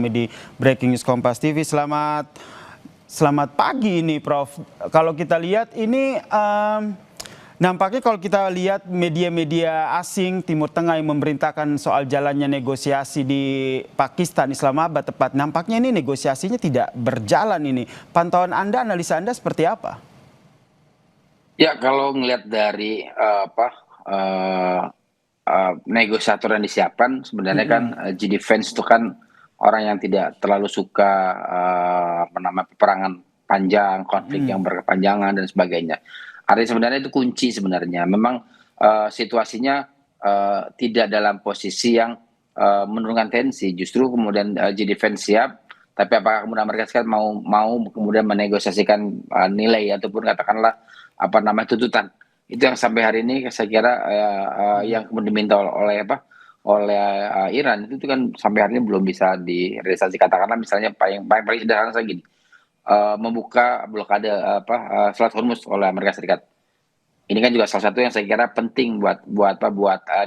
kami di Breaking News Kompas TV. Selamat pagi ini, Prof. Kalau kita lihat ini nampaknya kalau kita lihat media-media asing Timur Tengah yang memberitakan soal jalannya negosiasi di Pakistan, Islamabad tepat, nampaknya ini negosiasinya tidak berjalan ini. Pantauan Anda, analisa Anda seperti apa? Ya, kalau ngelihat dari negosiator yang disiapkan, sebenarnya kan GD Vance itu kan orang yang tidak terlalu suka peperangan panjang, konflik yang berkepanjangan dan sebagainya. Artinya sebenarnya itu kunci sebenarnya. Memang situasinya tidak dalam posisi yang menurunkan tensi. Justru kemudian GD Vance siap, tapi apakah kemudian Amerika Serikat mau kemudian menegosiasikan nilai ataupun katakanlah tuntutan. Itu yang sampai hari ini saya kira yang kemudian diminta oleh Iran itu kan sampai hari ini belum bisa direalisasi. Katakanlah misalnya paling sederhana saja gini, membuka blokade Selat Hormuz oleh Amerika Serikat. Ini kan juga salah satu yang saya kira penting buat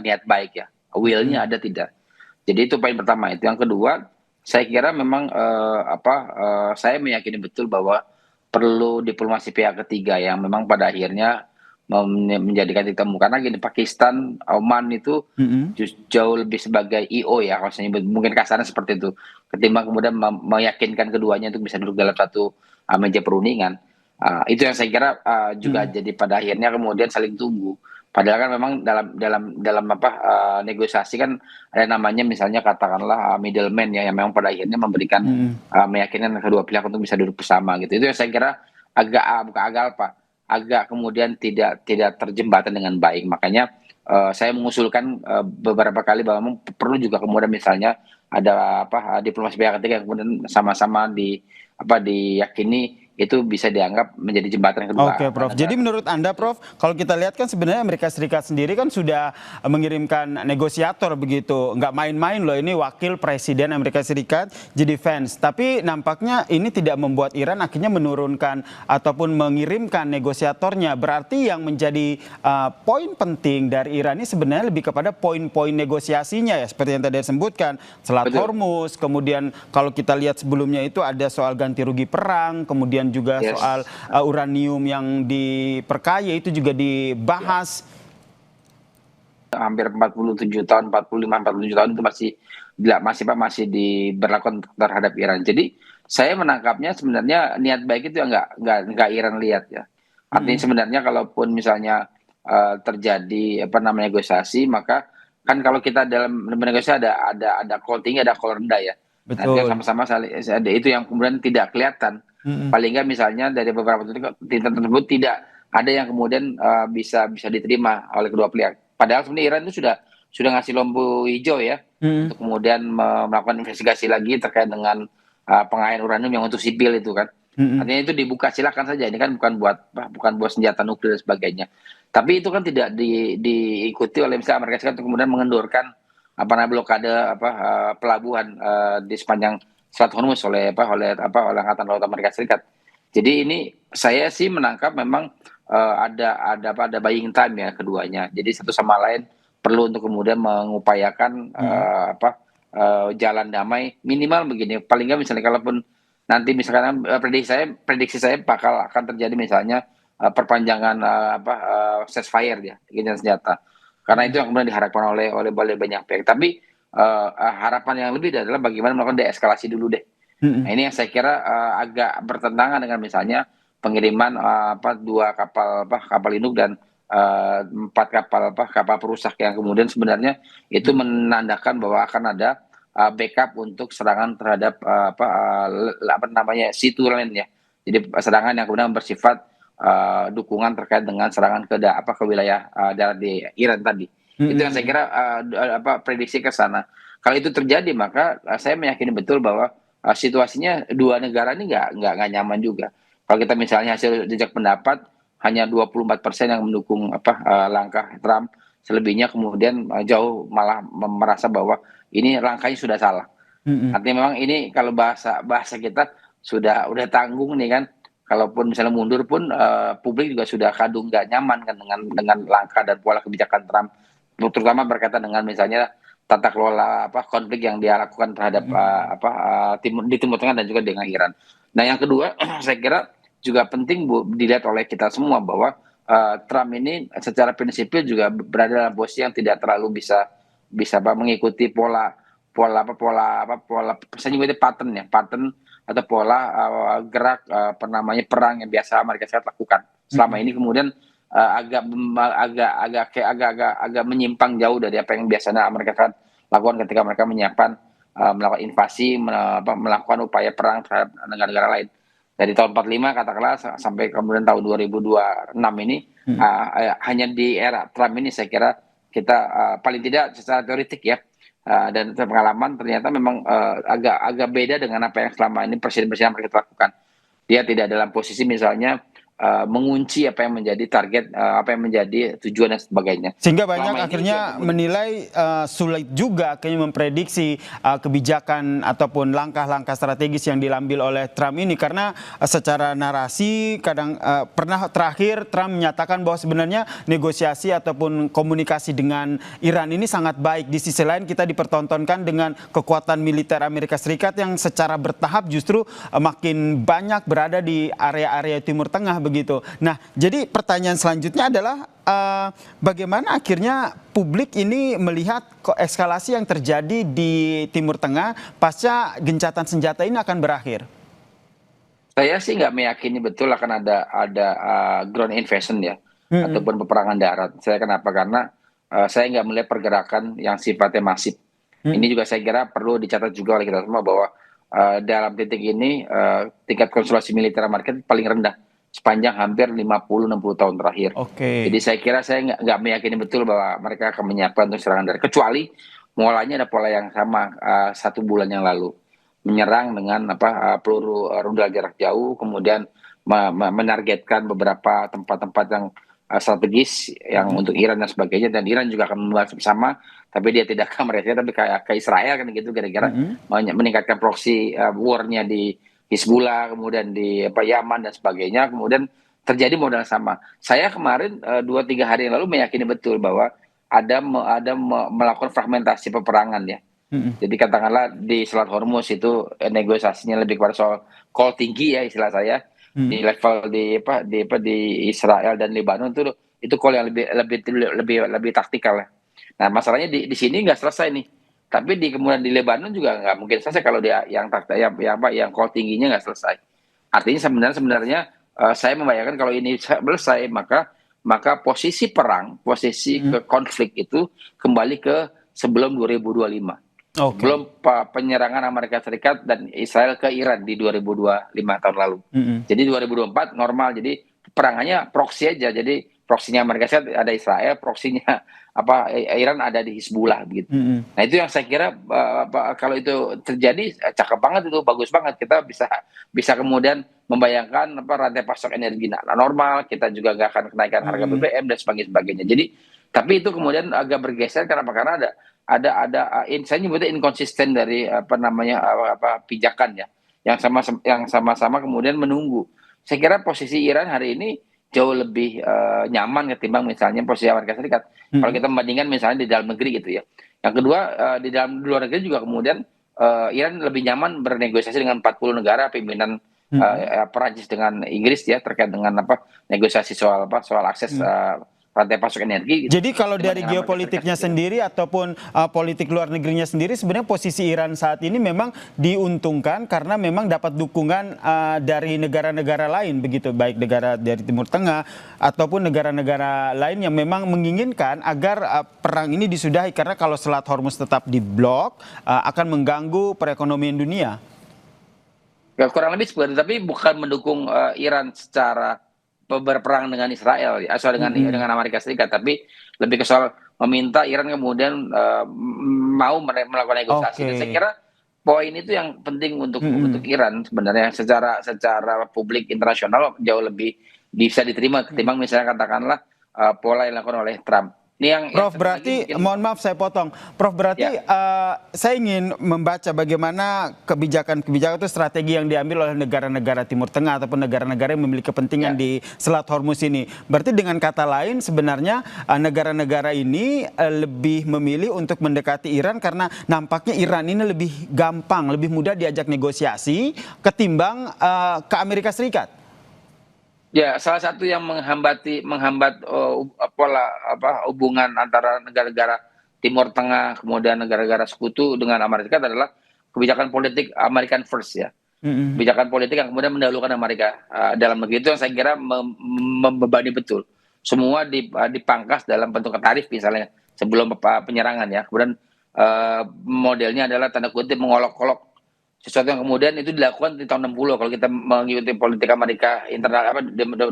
niat baik ya, will-nya ada tidak. Jadi itu poin pertama. Itu yang kedua, saya kira memang saya meyakini betul bahwa perlu diplomasi pihak ketiga yang memang pada akhirnya menjadikan titik temu. Karena gini, Pakistan, Oman itu jauh lebih sebagai IO ya, kalau saya nyebut, mungkin kasarnya seperti itu, ketimbang kemudian meyakinkan keduanya untuk bisa duduk dalam satu meja perundingan. Itu yang saya kira juga jadi pada akhirnya kemudian saling tunggu. Padahal kan memang dalam negosiasi kan ada namanya misalnya katakanlah middleman ya, yang memang pada akhirnya memberikan meyakinkan kedua pihak untuk bisa duduk bersama gitu. Itu yang saya kira agak kemudian tidak terjembatan dengan baik. Makanya saya mengusulkan beberapa kali bahwa memang perlu juga kemudian misalnya ada diplomasi pihak ketiga yang kemudian sama-sama diyakini itu bisa dianggap menjadi jembatan kedua. Oke, Prof. Jadi menurut Anda, Prof, kalau kita lihat kan sebenarnya Amerika Serikat sendiri kan sudah mengirimkan negosiator begitu. Nggak main-main loh, ini wakil Presiden Amerika Serikat, JD Vance. Tapi nampaknya ini tidak membuat Iran akhirnya menurunkan ataupun mengirimkan negosiatornya. Berarti yang menjadi poin penting dari Iran ini sebenarnya lebih kepada poin-poin negosiasinya ya. Seperti yang tadi disebutkan, Selat Hormuz, kemudian kalau kita lihat sebelumnya itu ada soal ganti rugi perang, kemudian juga soal uranium yang diperkaya itu juga dibahas. Hampir 47 tahun, 47 tahun itu masih diberlakukan terhadap Iran. Jadi saya menangkapnya sebenarnya niat baik itu nggak Iran lihat ya. Artinya sebenarnya kalaupun misalnya terjadi negosiasi, maka kan kalau kita dalam bernegosiasi ada call tinggi, ada call rendah ya. Nanti kan sama-sama ada itu yang kemudian tidak kelihatan. Paling nggak misalnya dari beberapa titik tersebut tidak ada yang kemudian bisa diterima oleh kedua pihak. Padahal sebenarnya Iran itu sudah ngasih lampu hijau ya untuk kemudian melakukan investigasi lagi terkait dengan pengayaan uranium yang untuk sipil itu kan. Artinya itu dibuka, silakan saja. Ini kan bukan buat senjata nuklir dan sebagainya. Tapi itu kan tidak diikuti oleh misalnya Amerika Serikat untuk kemudian mengendorkan blokade pelabuhan di sepanjang Selat Hormuz oleh Angkatan Laut Amerika Serikat. Jadi ini saya sih menangkap memang ada buying time ya keduanya. Jadi satu sama lain perlu untuk kemudian mengupayakan jalan damai minimal begini. Paling nggak misalnya kalaupun nanti misalkan prediksi saya akan terjadi misalnya perpanjangan ceasefire ya, gencatan senjata. Karena itu yang kemudian diharapkan oleh banyak pihak. Tapi harapan yang lebih adalah bagaimana melakukan deeskalasi dulu deh. Nah ini yang saya kira agak bertentangan dengan misalnya pengiriman 2 kapal induk dan 4 kapal perusak yang kemudian sebenarnya itu menandakan bahwa akan ada backup untuk serangan terhadap sea to land ya. Jadi serangan yang kemudian bersifat dukungan terkait dengan serangan ke wilayah darat di Iran tadi. Itu yang saya kira prediksi ke sana. Kalau itu terjadi maka saya meyakini betul bahwa situasinya dua negara ini nggak nyaman juga. Kalau kita misalnya hasil jejak pendapat hanya 24% yang mendukung langkah Trump, selebihnya kemudian jauh malah merasa bahwa ini langkahnya sudah salah. Artinya memang ini kalau bahasa kita udah tanggung nih kan. Kalaupun misalnya mundur pun publik juga sudah kadung nggak nyaman kan dengan langkah dan pola kebijakan Trump, terutama berkaitan dengan misalnya tata kelola konflik yang dia lakukan terhadap di Timur Tengah dan juga dengan Iran. Nah, yang kedua saya kira juga penting dilihat oleh kita semua bahwa Trump ini secara prinsipil juga berada dalam posisi yang tidak terlalu bisa bisa mengikuti pola pola saya nyebutnya pattern atau pola gerak perang yang biasa Amerika Serikat lakukan selama ini, kemudian agak menyimpang jauh dari apa yang biasanya Amerika Serikat lakukan ketika mereka menyiapkan melakukan invasi, melakukan upaya perang terhadap negara-negara lain. Dari tahun 45 katakanlah sampai kemudian tahun 2026 ini, hanya di era Trump ini saya kira kita paling tidak secara teoretik ya, dan pengalaman ternyata memang agak beda dengan apa yang selama ini presiden-presiden Amerika lakukan. Dia tidak dalam posisi misalnya mengunci apa yang menjadi target, apa yang menjadi tujuan dan sebagainya. Sehingga banyak akhirnya menilai sulit juga akhirnya memprediksi kebijakan ataupun langkah-langkah strategis yang diambil oleh Trump ini, karena secara narasi kadang pernah terakhir Trump menyatakan bahwa sebenarnya negosiasi ataupun komunikasi dengan Iran ini sangat baik. Di sisi lain kita dipertontonkan dengan kekuatan militer Amerika Serikat yang secara bertahap justru makin banyak berada di area-area Timur Tengah begitu. Nah, jadi pertanyaan selanjutnya adalah bagaimana akhirnya publik ini melihat eskalasi yang terjadi di Timur Tengah pasca gencatan senjata ini akan berakhir? Saya sih nggak meyakini betul akan ada ground invasion ya, ataupun peperangan darat. Saya kenapa? Karena saya nggak melihat pergerakan yang sifatnya masif. Ini juga saya kira perlu dicatat juga oleh kita semua bahwa dalam titik ini tingkat konsolidasi militer Amerika paling rendah sepanjang hampir 50-60 tahun terakhir. Jadi saya kira saya nggak meyakini betul bahwa mereka akan menyiapkan untuk serangan darat, kecuali mulanya ada pola yang sama 1 bulan yang lalu, menyerang dengan peluru rudal jarak jauh, kemudian menargetkan beberapa tempat-tempat yang strategis yang untuk Iran dan sebagainya, dan Iran juga akan membahas bersama, tapi dia tidak ke Malaysia tapi ke Israel kan gitu, kira-kira meningkatkan proxy war-nya di Hizbullah, kemudian di Yaman dan sebagainya, kemudian terjadi modal sama. Saya kemarin 2-3 hari yang lalu meyakini betul bahwa ada melakukan fragmentasi peperangan ya. Jadi katakanlah di Selat Hormuz itu negosiasinya lebih kepada soal call tinggi ya istilah saya, di level di Israel dan Lebanon itu call yang lebih taktikal ya. Nah, masalahnya di sini nggak selesai nih. Tapi kemudian di Lebanon juga nggak mungkin selesai kalau dia yang call tingginya nggak selesai. Artinya sebenarnya saya membayangkan kalau ini selesai, maka posisi perang, posisi ke konflik itu kembali ke sebelum 2025. Belum penyerangan Amerika Serikat dan Israel ke Iran di 2025 tahun lalu. Jadi 2024 normal. Jadi perangannya proxy aja. Jadi proksinya Amerika Serikat ada Israel, proksinya Iran ada di Hizbullah begitu. Nah, itu yang saya kira kalau itu terjadi cakep banget, itu bagus banget. Kita bisa kemudian membayangkan rantai pasok energi normal, kita juga nggak akan kenaikan harga BBM dan sebagainya. Jadi tapi itu kemudian agak bergeser karena saya nyebutnya inkonsisten dari pijakan ya, yang sama-sama kemudian menunggu. Saya kira posisi Iran hari ini jauh lebih nyaman ketimbang misalnya posisi Amerika Serikat. Kalau kita membandingkan misalnya di dalam negeri gitu ya. Yang kedua, di dalam luar negeri juga kemudian Iran lebih nyaman bernegosiasi dengan 40 negara, pimpinan Perancis dengan Inggris ya, terkait dengan negosiasi soal akses rantai pasok energi. Jadi kalau dari geopolitiknya sendiri ataupun politik luar negerinya sendiri, sebenarnya posisi Iran saat ini memang diuntungkan karena memang dapat dukungan dari negara-negara lain begitu, baik negara dari Timur Tengah ataupun negara-negara lain yang memang menginginkan agar perang ini disudahi, karena kalau Selat Hormuz tetap diblok akan mengganggu perekonomian dunia. Ya, kurang lebih seperti itu, tapi bukan mendukung Iran secara berperang dengan Israel, dengan Amerika Serikat, tapi lebih ke soal meminta Iran kemudian mau melakukan negosiasi. Dan saya kira poin itu yang penting untuk Iran sebenarnya, secara publik internasional jauh lebih bisa diterima ketimbang misalnya katakanlah pola yang dilakukan oleh Trump. Ini yang Prof, satu lagi berarti mungkin mohon maaf saya potong. Prof, berarti ya. saya ingin membaca bagaimana kebijakan-kebijakan itu strategi yang diambil oleh negara-negara Timur Tengah ataupun negara-negara yang memiliki kepentingan Ya, di Selat Hormuz ini. Berarti dengan kata lain sebenarnya negara-negara ini lebih memilih untuk mendekati Iran karena nampaknya Iran ini lebih gampang, lebih mudah diajak negosiasi ketimbang ke Amerika Serikat. ya, salah satu yang menghambat pola hubungan antara negara-negara Timur Tengah kemudian negara-negara sekutu dengan Amerika adalah kebijakan politik American First ya. Mm-mm. Kebijakan politik yang kemudian mendahulukan Amerika dalam negeri itu yang saya kira membebani betul. Semua dipangkas dalam bentuk tarif misalnya sebelum penyerangan ya. Kemudian modelnya adalah tanda kutip mengolok-olok sesuatu yang kemudian itu dilakukan di tahun 60 kalau kita mengikuti politik Amerika internal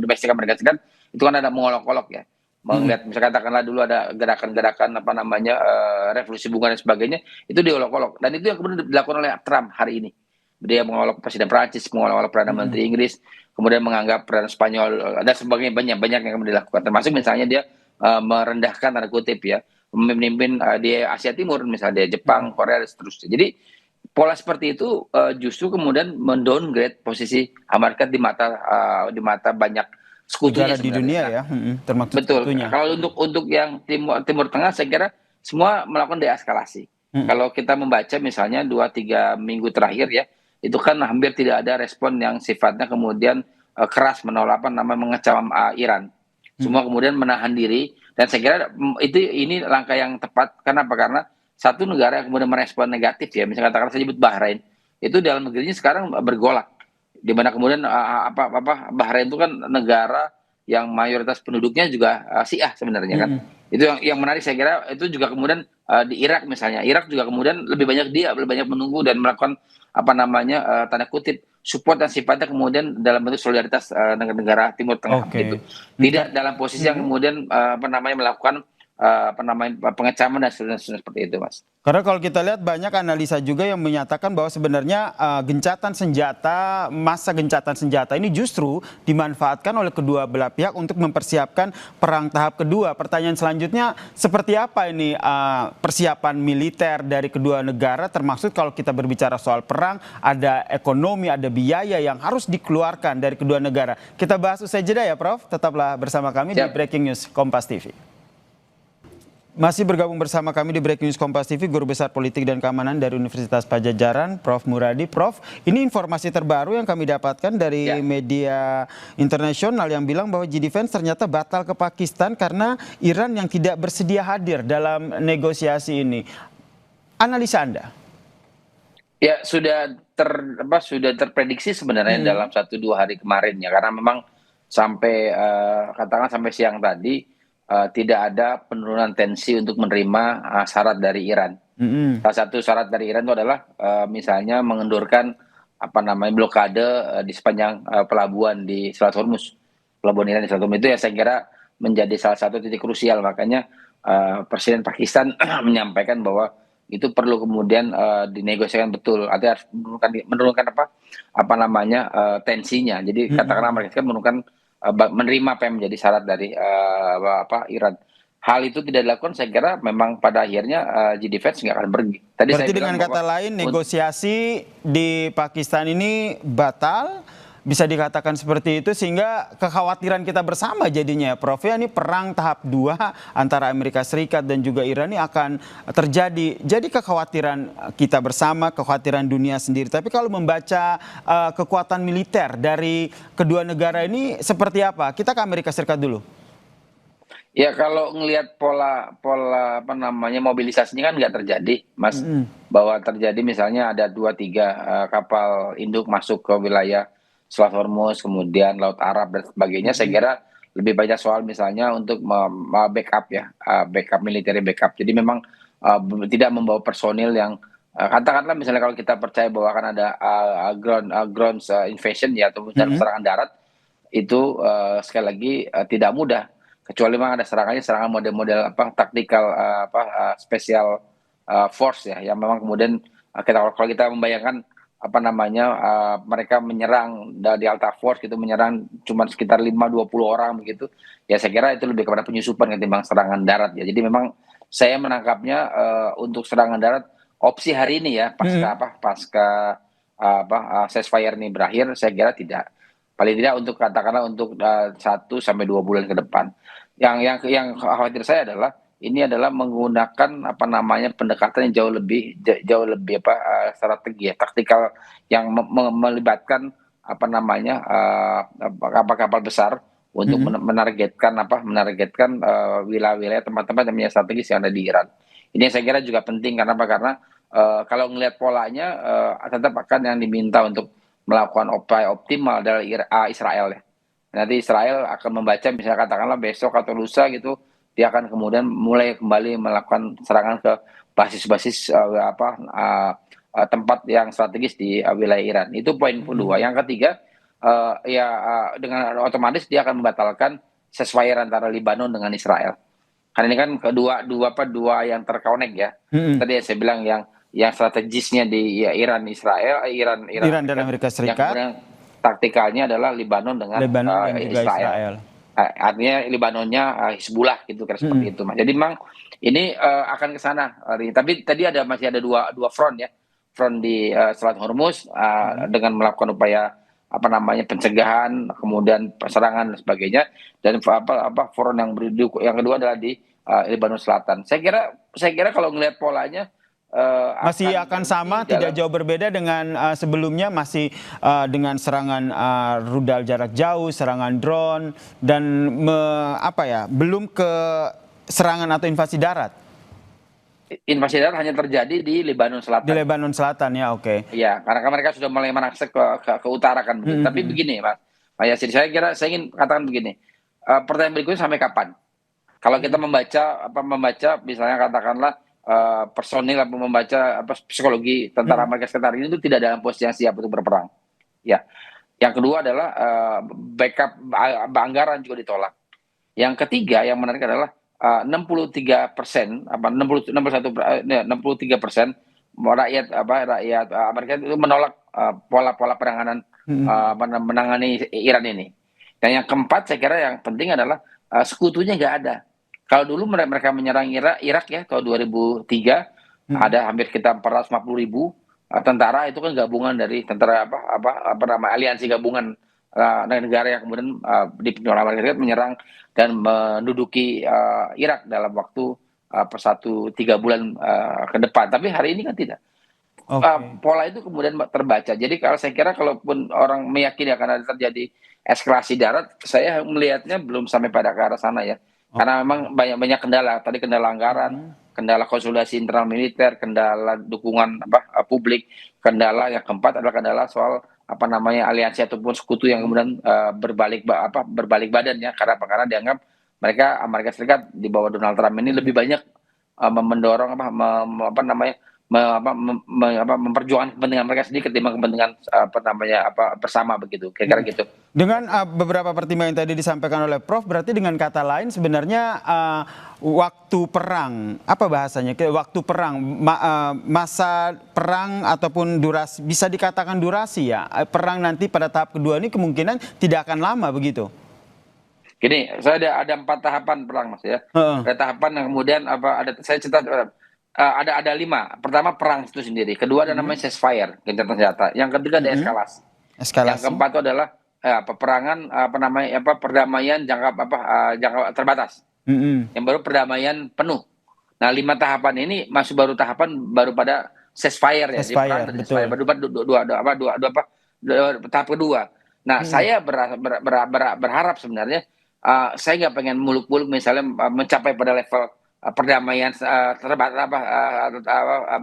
domestik Amerika Serikat itu kan ada mengolok-olok ya. Mm-mm. Melihat misalnya katakanlah dulu ada gerakan-gerakan revolusi bunga dan sebagainya itu diolok-olok dan itu yang kemudian dilakukan oleh Trump hari ini. Dia mengolok Presiden Prancis, mengolok Perdana Mm-mm. Menteri Inggris, kemudian menganggap Perdana Spanyol dan sebagainya banyak yang kemudian dilakukan. Termasuk misalnya dia merendahkan tanda kutip ya pemimpin di Asia Timur misalnya di Jepang, Korea dan seterusnya. Jadi pola seperti itu justru kemudian mendowngrade posisi Amerika di mata banyak sekutunya Negara di sebenarnya. dunia Nah, ya, termasuk betul. sekutunya. Kalau untuk yang Timur Tengah saya kira semua melakukan deeskalasi. Mm-mm. Kalau kita membaca misalnya 2-3 minggu terakhir ya, itu kan hampir tidak ada respon yang sifatnya kemudian keras menolak mengecam Iran. Mm-mm. Semua kemudian menahan diri dan saya kira ini langkah yang tepat. Kenapa? Karena satu negara yang kemudian merespon negatif ya, misalnya katakan saya sebut Bahrain, itu dalam negerinya sekarang bergolak. Di mana kemudian Bahrain itu kan negara yang mayoritas penduduknya juga Syiah sebenarnya kan. Mm-mm. Itu yang menarik saya kira itu juga kemudian di Irak misalnya. Irak juga kemudian lebih banyak menunggu dan melakukan tanda kutip support dan sifatnya kemudian dalam bentuk solidaritas negara-negara Timur Tengah begitu. Oke. Tidak dalam posisi yang Mm-mm. kemudian melakukan pengecaman dan seperti itu, Mas. Karena kalau kita lihat banyak analisa juga yang menyatakan bahwa sebenarnya masa gencatan senjata ini justru dimanfaatkan oleh kedua belah pihak untuk mempersiapkan perang tahap kedua. Pertanyaan selanjutnya, seperti apa ini persiapan militer dari kedua negara, termasuk kalau kita berbicara soal perang, ada ekonomi, ada biaya yang harus dikeluarkan dari kedua negara. Kita bahas usai jeda ya, Prof. Tetaplah bersama kami di Siap. Breaking News Kompas TV. Masih bergabung bersama kami di Breaking News Kompas TV, Guru Besar Politik dan Keamanan dari Universitas Padjadjaran, Prof. Muradi. Prof, ini informasi terbaru yang kami dapatkan dari Ya. media internasional yang bilang bahwa G-Defense ternyata batal ke Pakistan karena Iran yang tidak bersedia hadir dalam negosiasi ini. Analisa Anda? Ya sudah terprediksi sebenarnya dalam 1-2 hari kemarin ya karena memang sampai katakan sampai siang tadi tidak ada penurunan tensi untuk menerima syarat dari Iran. Mm-mm. Salah satu syarat dari Iran itu adalah misalnya mengendurkan blokade di sepanjang pelabuhan di Selat Hormuz. Pelabuhan Iran di Selat Hormuz itu ya saya kira menjadi salah satu titik krusial makanya Presiden Pakistan menyampaikan bahwa itu perlu kemudian dinegosiasikan betul. Artinya harus menurunkan tensinya. Jadi katakanlah mereka menurunkan menerima apa yang menjadi syarat dari Iran. Hal itu tidak dilakukan, saya kira memang pada akhirnya G-Defense nggak akan pergi. Tadi saya Berarti bilang dengan bahwa kata lain negosiasi di Pakistan ini batal, bisa dikatakan seperti itu sehingga kekhawatiran kita bersama jadinya ya Prof ya, ini perang tahap 2 antara Amerika Serikat dan juga Iran ini akan terjadi. Jadi kekhawatiran kita bersama, kekhawatiran dunia sendiri. Tapi kalau membaca kekuatan militer dari kedua negara ini seperti apa? Kita ke Amerika Serikat dulu. ya kalau ngelihat pola mobilisasinya kan nggak terjadi, Mas. Mm-mm. Bahwa terjadi misalnya ada 2-3 kapal induk masuk ke wilayah Selat Hormuz, kemudian Laut Arab dan sebagainya. Saya Mm-mm. kira lebih banyak soal misalnya untuk backup ya, backup militer backup. Jadi memang tidak membawa personil yang katakanlah misalnya kalau kita percaya bahwa akan ada ground invasion ya atau misalnya Mm-mm. serangan darat itu sekali lagi tidak mudah kecuali memang ada serangan model-model taktikal special force ya yang memang kemudian kalau kita membayangkan apa namanya mereka menyerang dari Alta Force gitu, menyerang cuma sekitar 5-20 orang begitu. Ya saya kira itu lebih kepada penyusupan ketimbang serangan darat ya. Jadi memang saya menangkapnya untuk serangan darat opsi hari ini ya Mm-mm. pasca ceasefire ini berakhir, saya kira tidak. Paling tidak untuk katakanlah untuk 1 sampai 2 bulan ke depan. Yang khawatir saya adalah ini adalah menggunakan apa namanya pendekatan yang jauh lebih strategi ya, taktikal yang melibatkan apa namanya kapal-kapal besar untuk Mm-mm. menargetkan wilayah-wilayah tempat-tempat yang punya strategis yang ada di Iran. Ini saya kira juga penting karena apa? Karena kalau ngelihat polanya tetap akan yang diminta untuk melakukan upaya optimal dari Israel ya. Nanti Israel akan membaca misalnya katakanlah besok atau lusa gitu, dia akan kemudian mulai kembali melakukan serangan ke basis-basis tempat yang strategis di wilayah Iran. Itu poin kedua. Mm-mm. Yang ketiga, dengan otomatis dia akan membatalkan ceasefire antara Lebanon dengan Israel. Karena ini kan dua yang terkonek ya. Mm-mm. Tadi saya bilang yang strategisnya di ya, Iran Israel, Iran Iran dan Amerika, Amerika yang Serikat, kemudian taktikalnya adalah Lebanon dengan Lebanon dan juga Israel. Israel. Artinya Libanonnya Hizbullah gitu kira seperti Mm-mm. itu Mas. Jadi memang ini akan ke sana. Tapi tadi masih ada dua front ya. Front di Selat Hormuz Mm-mm. dengan melakukan upaya apa namanya pencegahan, kemudian serangan dan sebagainya, dan front yang kedua adalah di Lebanon Selatan. Saya kira kalau ngelihat polanya Masih akan akan sama, berhenti tidak dalam. jauh berbeda dengan sebelumnya, masih dengan serangan rudal jarak jauh, serangan drone, dan belum ke serangan atau invasi darat Invasi darat hanya terjadi di Lebanon di Selatan. Lebanon Selatan ya, oke. Iya, karena kan mereka sudah mulai mengakses ke utara kan begitu. Mm, mm, Tapi mm. begini, Pak Yasir, saya ingin katakan begini. Pertanyaan berikutnya sampai kapan? Kalau kita Mm. membaca misalnya katakanlah personil atau membaca psikologi tentara Mm. Amerika Serikat ini itu tidak dalam posisi yang siap untuk berperang. Ya. Yang kedua adalah backup anggaran juga ditolak. Yang ketiga yang menarik adalah 63%, 63% rakyat Amerika itu menolak pola-pola penanganan Mm. menangani Iran ini. Dan yang keempat saya kira yang penting adalah sekutunya nggak ada. Kalau dulu mereka menyerang Irak ya tahun 2003 Mm. ada hampir kita 450.000 tentara, itu kan gabungan dari tentara aliansi gabungan negara yang kemudian dipimpin oleh Amerika Serikat menyerang dan menduduki Irak dalam waktu 3 bulan ke depan. Tapi hari ini kan tidak. Oke. Pola itu kemudian terbaca. Jadi kalau saya kira kalaupun orang meyakini akan ada terjadi eskalasi darat, saya melihatnya belum sampai pada ke arah sana ya. Karena Oke. memang banyak kendala. Tadi kendala anggaran, Mm. kendala konsolidasi internal militer, kendala dukungan publik, kendala yang keempat adalah kendala soal apa namanya aliansi ataupun sekutu yang Mm. kemudian berbalik badan ya. Karena apa? Karena dianggap Amerika Serikat di bawah Donald Trump ini lebih Mm. banyak mendorong memperjuangkan kepentingan mereka sendiri ketimbang kepentingan bersama begitu, kira-kira Mm. gitu. Dengan beberapa pertimbangan yang tadi disampaikan oleh Prof, berarti dengan kata lain sebenarnya waktu perang, apa bahasanya? Waktu perang, masa perang ataupun durasi, bisa dikatakan durasi ya. Perang nanti pada tahap kedua ini kemungkinan tidak akan lama begitu. Gini, saya ada 4 tahapan perang Mas ya. Heeh. Ada tahapan yang kemudian saya cerita ada 5. Pertama perang itu sendiri, kedua ada Mm. namanya ceasefire, gencatan senjata. Yang ketiga ada Mm. eskalasi. Yang Eskalasi. keempat itu adalah peperangan perdamaian jangka terbatas. Mm. Yang baru perdamaian penuh. Nah, 5 tahapan ini masih baru pada ceasefire ya, jadi perang Ceasefire, dan ceasefire betul. baru tahap kedua. Nah, Mm. saya berharap sebenarnya saya nggak pengen muluk-muluk misalnya mencapai pada level perdamaian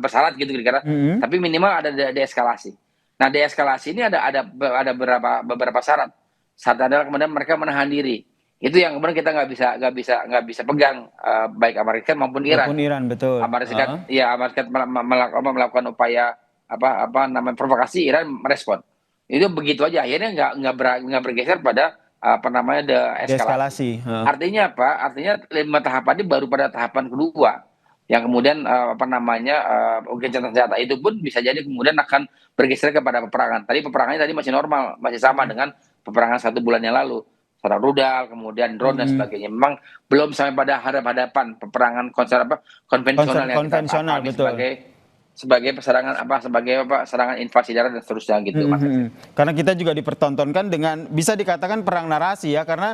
bersyarat gitu kira-kira, Mm. tapi minimal ada deeskalasi. Nah, deeskalasi ini ada beberapa syarat. Syarat adalah kemudian mereka menahan diri. Itu yang kemudian kita nggak bisa pegang baik Amerika maupun Iran. Maupun Iran, betul. Heeh. Amerika melakukan upaya namanya provokasi, Iran merespon. Itu begitu aja, akhirnya nggak bergeser pada eskalasi. Deeskalasi. Heeh. Artinya apa? Artinya 5 tahapan ini baru pada tahapan kedua. yang kemudian gencatan senjata itu pun bisa jadi kemudian akan bergeser kepada peperangan. Tadi peperangannya tadi masih normal, masih sama dengan peperangan 1 bulan yang lalu. Secara rudal, kemudian drone dan Mm-mm. sebagainya. Memang belum sampai pada hadap-hadapan peperangan konvensional yang kita Konvensional, pahami betul. sebagai serangan invasi darat dan seterusnya gitu, Mas Yasir. Karena kita juga dipertontonkan dengan bisa dikatakan perang narasi ya, karena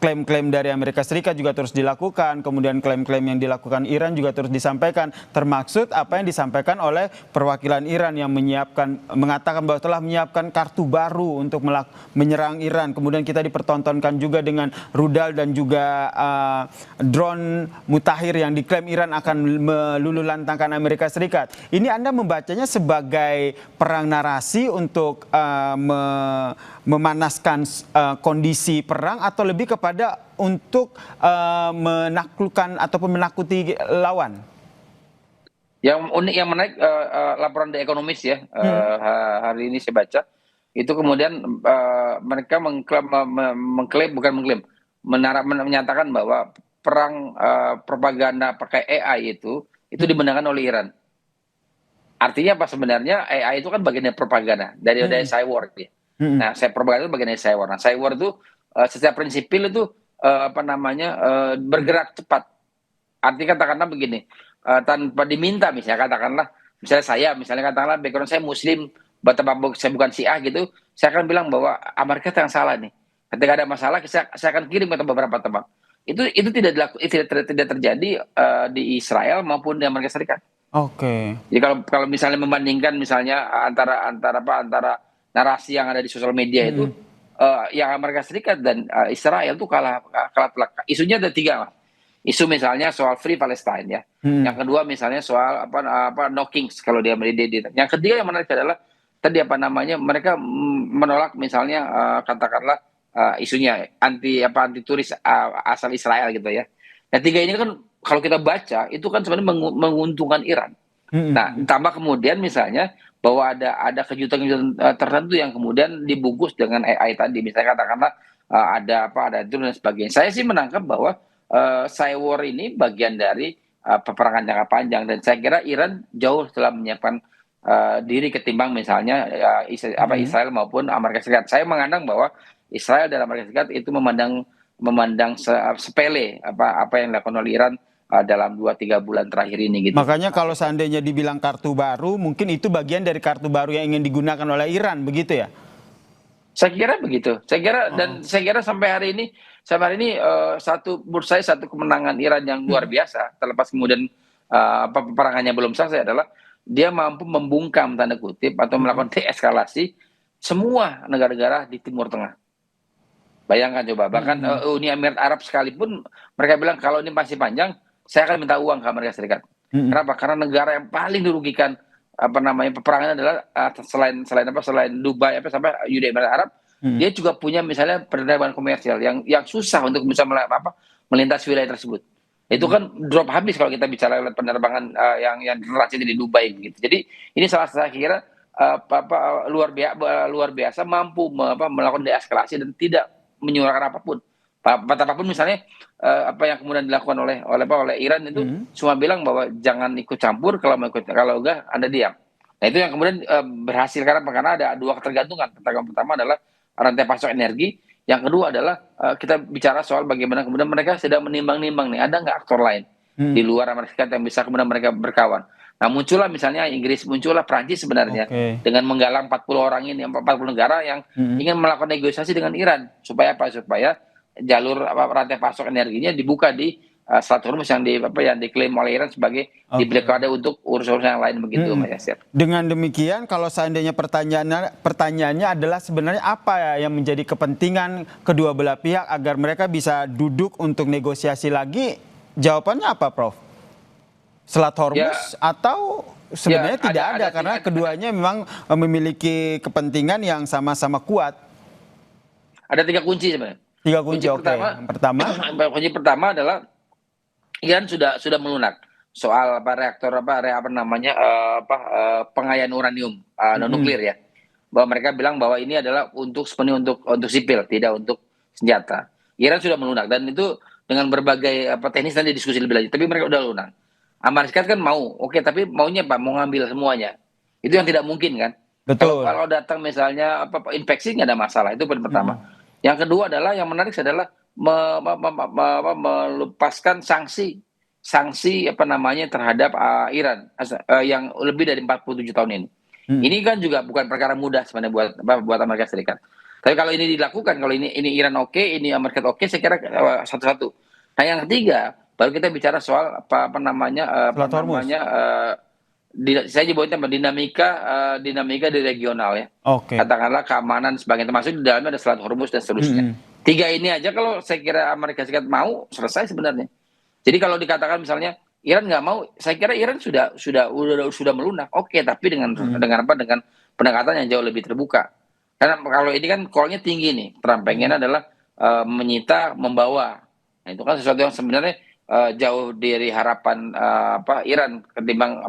klaim-klaim dari Amerika Serikat juga terus dilakukan, kemudian klaim-klaim yang dilakukan Iran juga terus disampaikan, termaksud apa yang disampaikan oleh perwakilan Iran yang mengatakan bahwa telah menyiapkan kartu baru untuk menyerang Iran. Kemudian kita dipertontonkan juga dengan rudal dan juga drone mutakhir yang diklaim Iran akan melululantangkan Amerika Serikat. Ini Anda membacanya sebagai perang narasi untuk memanaskan kondisi perang, atau lebih kepada untuk menaklukkan ataupun menakuti lawan? Yang unik, yang menarik, laporan The Economist ya, hari ini saya baca, itu kemudian mereka menyatakan bahwa perang propaganda pakai AI itu dimenangkan oleh Iran. Artinya apa sebenarnya? AI itu kan bagian dari propaganda, dari cyber ya. Nah, propaganda itu bagian dari cyber. Nah, cyber itu secara prinsipil itu bergerak cepat. Artinya katakanlah begini, tanpa diminta, misalnya katakanlah background saya Muslim, betapa saya bukan Syiah gitu, saya akan bilang bahwa Amerika yang salah nih. Ketika ada masalah, saya akan kirim ke beberapa tempat. Itu tidak terjadi di Israel maupun di Amerika Serikat. Oke. Jadi kalau misalnya membandingkan misalnya antara narasi yang ada di sosial media itu, yang Amerika Serikat dan Israel itu kalah telak. Isunya ada 3, Mas. Isu misalnya soal Free Palestine ya. Yang kedua misalnya soal no kings kalau dia Yang ketiga yang menarik adalah tadi mereka menolak misalnya katakanlah isunya anti turis asal Israel gitu ya. Nah, 3 ini kan kalau kita baca itu kan sebenarnya menguntungkan Iran. Nah, tambah kemudian misalnya bahwa ada kejutan-kejutan tertentu yang kemudian dibungkus dengan AI tadi. Misalnya katakanlah ada drone dan sebagainya. Saya sih menangkap bahwa cyber ini bagian dari peperangan jangka panjang, dan saya kira Iran jauh telah menyiapkan diri ketimbang misalnya Israel maupun Amerika Serikat. Saya menganggap bahwa Israel dan Amerika Serikat itu memandang sepele apa yang dilakukan oleh Iran dalam 2-3 bulan terakhir ini gitu. Makanya kalau seandainya dibilang kartu baru, mungkin itu bagian dari kartu baru yang ingin digunakan oleh Iran, begitu ya? Saya kira begitu. Saya kira sampai hari ini menurut saya satu kemenangan Iran yang luar biasa, terlepas kemudian peperangannya belum selesai, adalah dia mampu membungkam tanda kutip atau melakukan deeskalasi semua negara-negara di Timur Tengah. Bayangkan coba, bahkan Uni Emirat Arab sekalipun mereka bilang kalau ini masih panjang, saya akan minta uang ke Amerika Serikat. Kenapa? Karena negara yang paling dirugikan peperangan adalah selain Dubai sampai Uni Emirat Arab, dia juga punya misalnya perdagangan komersial yang susah untuk bisa melintasi wilayah tersebut. Itu kan drop habis kalau kita bicara penerbangan yang transit di Dubai begitu. Jadi ini saya kira luar biasa mampu melakukan deeskalasi dan tidak menyuarakan apapun. Apapun misalnya apa yang kemudian dilakukan oleh Iran itu cuma bilang bahwa jangan ikut campur, kalau enggak Anda diam. Nah, itu yang kemudian berhasil karena ada 2 ketergantungan. Ketergantungan pertama adalah rantai pasok energi, yang kedua adalah kita bicara soal bagaimana kemudian mereka sedang menimbang-nimbang nih, ada nggak aktor lain di luar Amerika Serikat yang bisa kemudian mereka berkawan. Nah, muncullah misalnya Inggris, muncullah Prancis sebenarnya dengan menggalang 40 orang ini, 40 negara yang ingin melakukan negosiasi dengan Iran supaya jalur rantai pasok energinya dibuka di Selat Hormuz yang diklaim oleh Iran sebagai diblokade untuk urusan yang lain begitu, Mas Yasir. Dengan demikian, kalau seandainya pertanyaannya adalah sebenarnya apa yang menjadi kepentingan kedua belah pihak agar mereka bisa duduk untuk negosiasi lagi, jawabannya apa, Prof? Selat Hormuz atau sebenarnya tidak ada karena keduanya memang memiliki kepentingan yang sama-sama kuat. Ada 3 kunci sebenarnya. 3 kunci, oke. Kunci pertama adalah Iran sudah melunak soal pengayaan uranium nuklir ya. Bahwa mereka bilang bahwa ini adalah sepenuhnya untuk sipil, tidak untuk senjata. Iran sudah melunak, dan itu dengan berbagai teknis nanti diskusi lebih lanjut, tapi mereka sudah lunak. Amerika Serikat kan mau, oke, tapi maunya apa? Mau ngambil semuanya. Itu yang tidak mungkin kan. Kalau Betul. kalau datang misalnya infeksi nggak ada masalah, itu poin pertama. Mm-mm. Yang kedua adalah yang menarik adalah melepaskan sanksi apa namanya terhadap Iran yang lebih dari 47 tahun ini. Mm-mm. Ini kan juga bukan perkara mudah sebenarnya buat Amerika Serikat. Tapi kalau ini dilakukan, kalau ini Iran oke, ini Amerika oke, saya kira satu-satu. Nah, yang ketiga, baru kita bicara soal apa namanya Selat Hormuz. saya nyebutnya dinamika di regional ya. Oke. Katakanlah keamanan sebagian, termasuk di dalamnya ada Selat Hormuz dan seterusnya. Mm-mm. Tiga ini aja kalau saya kira Amerika Serikat mau, selesai sebenarnya. Jadi kalau dikatakan misalnya Iran nggak mau, saya kira Iran sudah melunak. Oke, tapi dengan Mm-mm. dengan pendekatan yang jauh lebih terbuka. Karena kalau ini kan call-nya tinggi nih, Trump pengen adalah menyita, membawa. Nah, itu kan sesuatu yang sebenarnya jauh dari harapan Iran ketimbang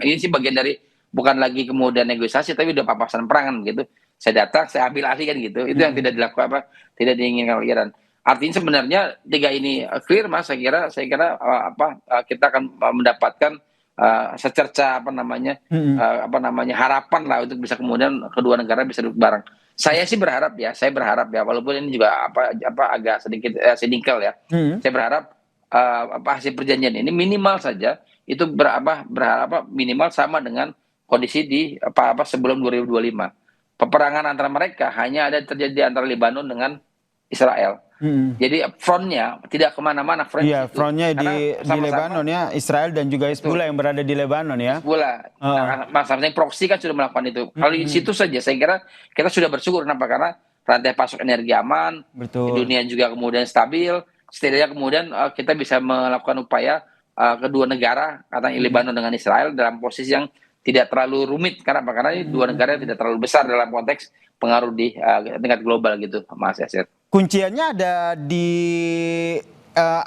ini sih bagian dari bukan lagi kemudian negosiasi tapi udah papasan perang kan gitu. Saya datang, saya ambil alih kan gitu. Itu yang Mm-mm. tidak dilakukan tidak diinginkan oleh Iran. Artinya sebenarnya tiga ini clear Mas, saya kira kita akan mendapatkan secerca Mm-mm. harapan lah untuk bisa kemudian kedua negara bisa duduk bareng. Saya berharap ya walaupun ini juga agak sedikit cynical ya. Mm-mm. Saya berharap hasil perjanjian ini minimal saja itu berharap minimal sama dengan kondisi di sebelum 2025. Peperangan antara mereka hanya ada terjadi antara Lebanon dengan Israel. Mm-mm. Jadi frontnya tidak kemana-mana front Iya, itu frontnya karena di sama-sama Lebanon ya, Israel dan juga betul Hizbullah yang berada di Lebanon ya. bola. Heeh. Nah, masing-masing proksi kan sudah melakukan itu. Kalau di Mm-mm. situ saja saya kira kita sudah bersyukur kenapa? Karena rantai pasok energi aman, Betul. dunia juga kemudian stabil, setidaknya kemudian kita bisa melakukan upaya kedua negara, katanya Mm-mm. Lebanon dengan Israel dalam posisi yang tidak terlalu rumit. Karena apa? Karena ini dua negara yang Mm-mm. tidak terlalu besar dalam konteks pengaruh di tingkat global gitu, Mas Yasir. Kunciannya ada di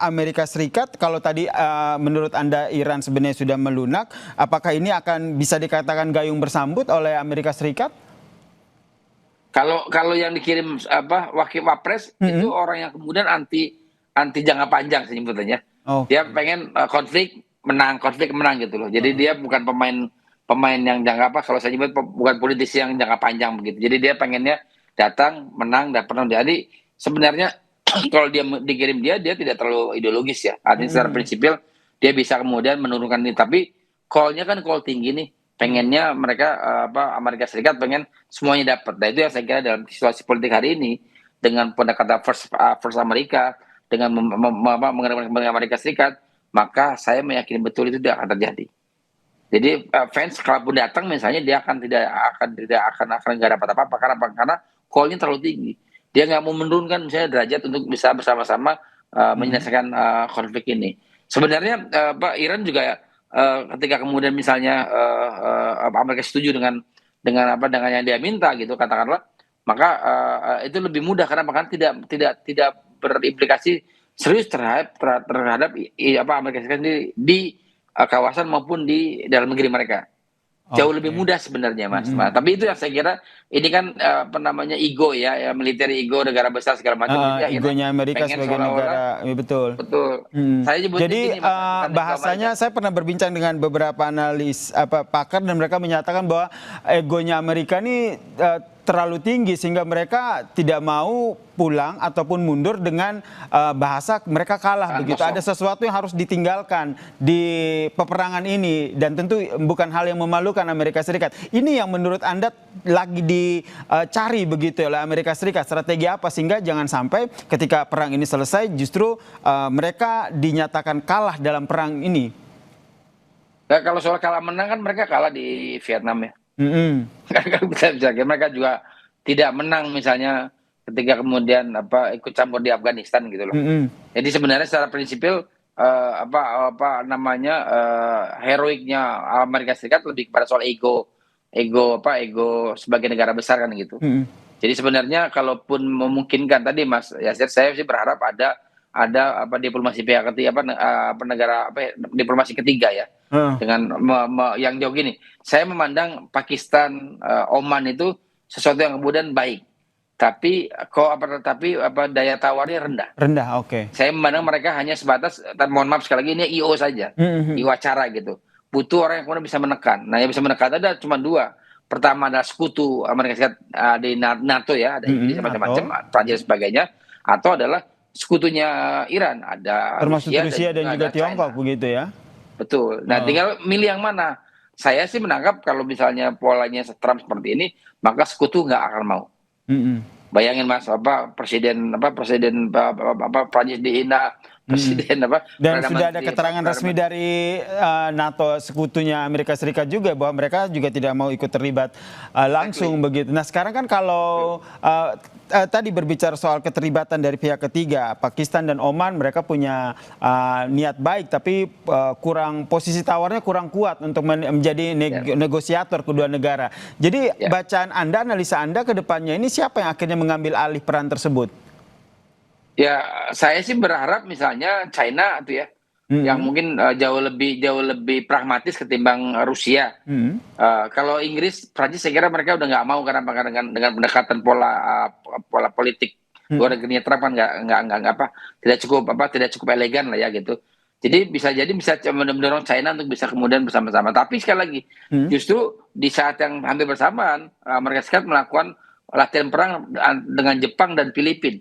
Amerika Serikat. Kalau tadi menurut Anda Iran sebenarnya sudah melunak, apakah ini akan bisa dikatakan gayung bersambut oleh Amerika Serikat? Kalau yang dikirim wakil wapres itu Mm-mm. orang yang kemudian anti anti jangka panjang sebutannya. Dia Oke. pengen konflik menang gitu loh. Jadi Heeh. dia bukan pemain yang jangka kalau saya nyebut bukan politisi yang jangka panjang begitu. Jadi dia pengennya datang menang dan pernah. Jadi sebenarnya kalau dia dikirim dia tidak terlalu ideologis ya. Artinya secara Mm-mm. prinsipil dia bisa kemudian menurunkan ini. Tapi call-nya kan call tinggi nih. Mm-mm. Pengennya mereka Amerika Serikat pengen semuanya dapat. Nah itu yang saya kira dalam situasi politik hari ini dengan pendekatan first Amerika dengan mengenai Amerika Serikat, maka saya meyakini betul itu tidak akan terjadi. Jadi fans kalaupun datang misalnya dia akan nggak dapat apa-apa karena call-nya terlalu tinggi. Dia nggak mau menurunkan misalnya derajat untuk bisa bersama-sama Mm-mm. menyelesaikan konflik ini. Sebenarnya Iran juga ketika kemudian misalnya Amerika setuju dengan yang dia minta gitu katakanlah, maka itu lebih mudah karena tidak berimplikasi serius terhadap Amerika Serikat sendiri di kawasan maupun di dalam negeri mereka. Jauh lebih Oke. mudah sebenarnya Mas. Nah, Mm-mm. tapi itu yang saya kira ini kan ego ya militer ego negara besar segala macam jadi akhirnya Egonya Amerika pengen sebagai seolah-olah negara, ya betul. betul. Hmm. Saya nyebutnya Jadi gini Mas, bukan bahasanya diplomasikan. saya pernah berbincang dengan beberapa analis pakar dan mereka menyatakan bahwa egonya Amerika ini terlalu tinggi sehingga mereka tidak mau pulang ataupun mundur dengan bahasa mereka kalah Tangan begitu. kosong. Ada sesuatu yang harus ditinggalkan di peperangan ini dan tentu bukan hal yang memalukan Amerika Serikat. Ini yang menurut Anda lagi dicari begitu oleh Amerika Serikat. Strategi apa sehingga jangan sampai ketika perang ini selesai justru mereka dinyatakan kalah dalam perang ini. Nah, kalau soal kalah menang kan mereka kalah di Vietnam ya. Mm-mm. Kan bisa mereka juga tidak menang misalnya ketika kemudian ikut campur di Afghanistan gitu loh. Mm-mm. Jadi sebenarnya secara prinsipil heroiknya Amerika Serikat lebih kepada soal ego sebagai negara besar kan gitu. Mm-mm. Jadi sebenarnya kalaupun memungkinkan tadi Mas Yasir, saya sih berharap ada diplomasi pihak ketiga diplomasi ketiga ya Uh, dengan yang jauh gini. Saya memandang Pakistan, Oman itu sesuatu yang kemudian baik. tapi daya tawarnya rendah. Rendah, oke. Saya memandang mereka hanya sebatas, dan mohon maaf sekali lagi, ini IO saja, Mhm. IO acara gitu. Butuh orang yang kemudian bisa menekan. Nah, yang bisa menekan ada cuma dua. Pertama adalah sekutu Amerika Serikat di NATO ya, ada Inggris macam-macam, Atau Prancis dan sebagainya, atau adalah sekutunya Iran, ada termasuk Rusia dan Rusia dan juga juga ada Tiongkok China. begitu ya? Betul. Nah, Oh. tinggal milih yang mana. Saya sih menangkap kalau misalnya polanya Trump seperti ini, maka sekutu nggak akan mau. Mhm. Bayangin Mas, presiden Prancis dihina, Mhm. presiden Dan perdana sudah ada menteri keterangan resmi dari NATO sekutunya Amerika Serikat juga bahwa mereka juga tidak mau ikut terlibat langsung exactly. begitu. Nah sekarang kan Betul. kalau tadi berbicara soal keterlibatan dari pihak ketiga, Pakistan dan Oman mereka punya niat baik tapi posisi tawarnya kurang kuat untuk menjadi Ya, negosiator kedua negara. Jadi ya. bacaan Anda, analisa Anda ke depannya ini siapa yang akhirnya mengambil alih peran tersebut? Ya, saya sih berharap misalnya China tuh ya, yang Mhm. mungkin jauh lebih pragmatis ketimbang Rusia. Mhm. Kalau Inggris, Prancis saya kira mereka udah nggak mau karena dengan pendekatan pola politik luar Mhm. negerinya Trump kan nggak tidak cukup elegan lah ya gitu. Jadi bisa mendorong China untuk bisa kemudian bersama-sama. Tapi sekali lagi, Mhm. justru di saat yang hampir bersamaan, Amerika Serikat melakukan latihan perang dengan Jepang dan Filipina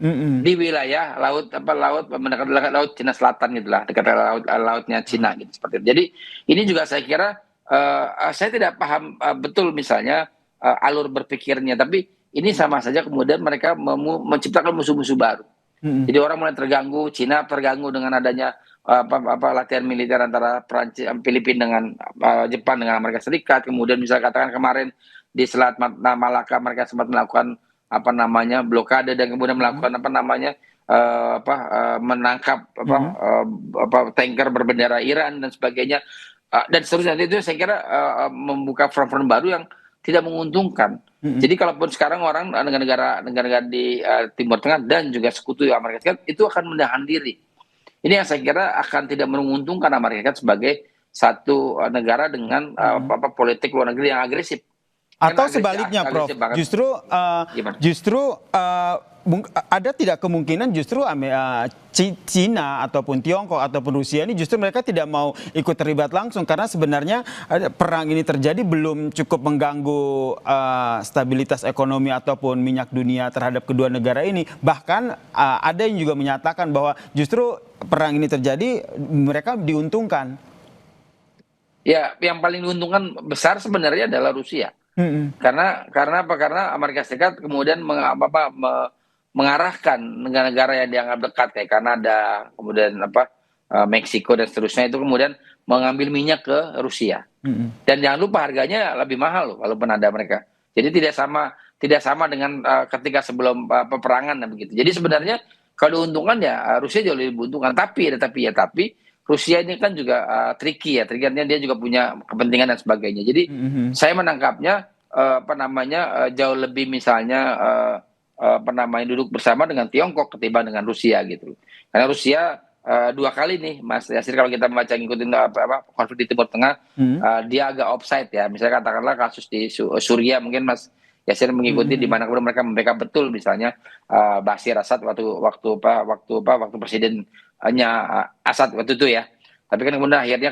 Mhm. di wilayah laut mendekat laut Cina Selatan gitulah, dekat lautnya Cina gitu seperti itu. Jadi ini juga saya kira saya tidak paham betul misalnya alur berpikirnya, tapi ini sama saja kemudian mereka menciptakan musuh-musuh baru. Mhm. Jadi orang mulai terganggu, Cina terganggu dengan adanya latihan militer antara Prancis, Filipina dengan Jepang dengan Amerika Serikat. Kemudian bisa katakan kemarin di Selat Malaka mereka sempat melakukan blokade dan kemudian Mhm. melakukan menangkap Mhm. tanker berbendera Iran dan sebagainya. Dan seterusnya itu saya kira membuka front-front baru yang tidak menguntungkan. Mhm. Jadi kalaupun sekarang orang negara-negara di Timur Tengah dan juga sekutu Amerika Serikat itu akan menahan diri. Ini yang saya kira akan tidak menguntungkan Amerika Serikat sebagai satu negara dengan Mhm. politik luar negeri yang agresif. Kan Atau sebaliknya, Prof. agresif banget. Justru Gimana? ada tidak kemungkinan justru Cina ataupun Tiongkok ataupun Rusia ini justru mereka tidak mau ikut terlibat langsung karena sebenarnya perang ini terjadi belum cukup mengganggu stabilitas ekonomi ataupun minyak dunia terhadap kedua negara ini. Bahkan ada yang juga menyatakan bahwa justru perang ini terjadi mereka diuntungkan. Ya, yang paling diuntungkan besar sebenarnya adalah Rusia. Mhm. Karena apa? Karena Amerika Serikat kemudian mengarahkan negara-negara yang dianggap dekat kayak Kanada, kemudian Meksiko dan seterusnya itu kemudian mengambil minyak ke Rusia. Mhm. Dan jangan lupa harganya lebih mahal loh walaupun ada mereka. Jadi tidak sama dengan ketika sebelum peperangan dan begitu. Jadi sebenarnya kalau diuntungkan ya Rusia jauh lebih diuntungkan. Tapi Rusia ini kan juga tricky ya. Triggernya dia juga punya kepentingan dan sebagainya. Jadi Mhm. saya menangkapnya jauh lebih misalnya duduk bersama dengan Tiongkok ketimbang dengan Rusia gitu. Karena Rusia dua kali nih Mas Yasir kalau kita ngikutin konflik di Timur Tengah Mhm. dia agak offside ya. Misalnya katakanlah kasus di Suriah mungkin Mas Yasir mengikuti di Mhm. mana kemudian mereka membackup betul misalnya Bashir Assad waktu presidennya Assad waktu itu ya. Tapi kan kemudian akhirnya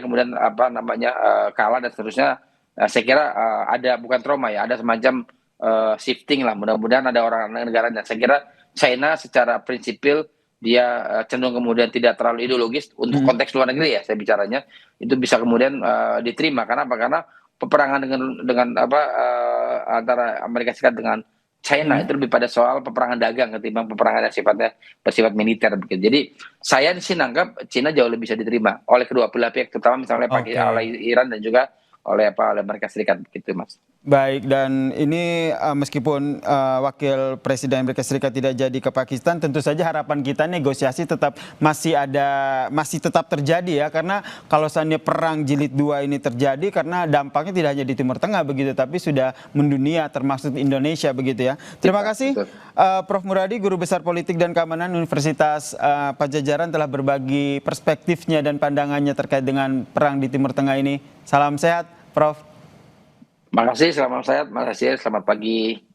kalah dan seterusnya. Saya kira ada bukan trauma ya, ada semacam shifting lah. Mudah-mudahan ada orang negara dan saya kira China secara prinsipil dia cenderung kemudian tidak terlalu ideologis untuk Mhm. konteks luar negeri ya saya bicaranya itu bisa kemudian diterima karena apa? Karena peperangan antara Amerika Serikat dengan China Mhm. itu lebih pada soal peperangan dagang ketimbang peperangan yang sifatnya bersifat militer begitu. Jadi saya sih nangkap China jauh lebih bisa diterima oleh kedua belah pihak terutama misalnya Oke. oleh Iran dan juga oleh Amerika Serikat begitu Mas. Baik, dan ini meskipun Wakil Presiden Amerika Serikat tidak jadi ke Pakistan, tentu saja harapan kita negosiasi masih tetap terjadi ya, karena kalau seandainya perang jilid 2 ini terjadi, karena dampaknya tidak hanya di Timur Tengah begitu, tapi sudah mendunia termasuk Indonesia begitu ya. Terima kasih Betul. Prof. Muradi, Guru Besar Politik dan Keamanan Universitas Padjadjaran telah berbagi perspektifnya dan pandangannya terkait dengan perang di Timur Tengah ini. Salam sehat, Prof. Makasih, selamat sehat, Mas Hasil, selamat pagi.